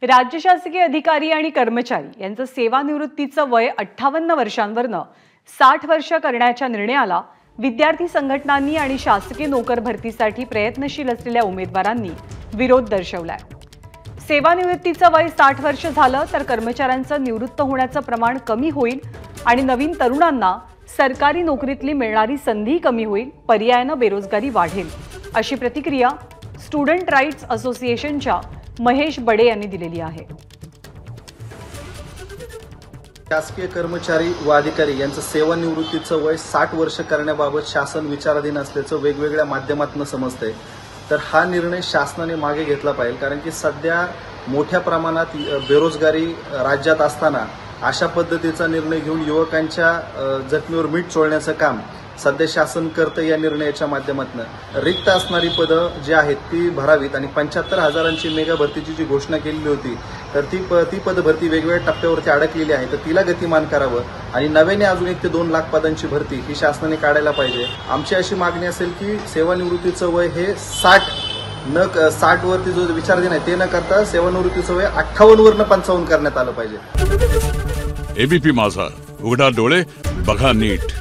राज्य शासकीय अधिकारी आणि कर्मचारी यांचं सेवानिवृत्तीचं वय 58 वर्षांवरनं 60 वर्ष करण्याच्या निर्णयाला विद्यार्थी संघटनांनी आणि शासकीय नोकर भरतीसाठी प्रयत्नशील असलेल्या उमेदवारांनी विरोध दर्शवलाय। सेवानिवृत्तीचं वय 60 वर्ष झालं तर कर्मचाऱ्यांचं निवृत्त होण्याचं प्रमाण कमी होईल आणि नवीन तरुणांना सरकारी नोकरीतली मिळणारी संधी कमी होईल, पर्यायानं बेरोजगारी वाढेल, अशी प्रतिक्रिया स्टुडंट राईट्स असोसिएशनच्या महेश बडे यांनी दिलेली आहे। शासकीय कर्मचारी व अधिकारी यांचं सेवानिवृत्तीचं वय 60 वर्ष करण्याबाबत शासन विचाराधीन असल्याचं वेगवेगळ्या माध्यमातून समजतंय। तर हा निर्णय शासनाने मागे घेतला पाहिजे, कारण की सध्या मोठ्या प्रमाणात बेरोजगारी राज्यात असताना अशा पद्धतीचा निर्णय घेऊन युवकांच्या जखमीवर मीठ चोळण्याचं काम सध्या शासन करतं। या निर्णयाच्या माध्यमातून रिक्त असणारी पदं जी आहेत ती भरावीत आणि 75,000ची मेगा भरतीची जी घोषणा केलेली होती तर ती पद भरती वेगवेगळ्या टप्प्यावरती अडकलेली आहे, तर तिला गतिमान करावं आणि नव्याने अजून 1 ते 2 लाख पदांची भरती ही शासनाने काढायला पाहिजे। आमची अशी मागणी असेल की सेवानिवृत्तीचं वय हे 60 वरती जो विचाराधीन आहे ते न करता सेवानिवृत्तीचं वय 58 वरनं 55 करण्यात आलं पाहिजे। एबीपी माझा, उघडा डोळे बघा नीट।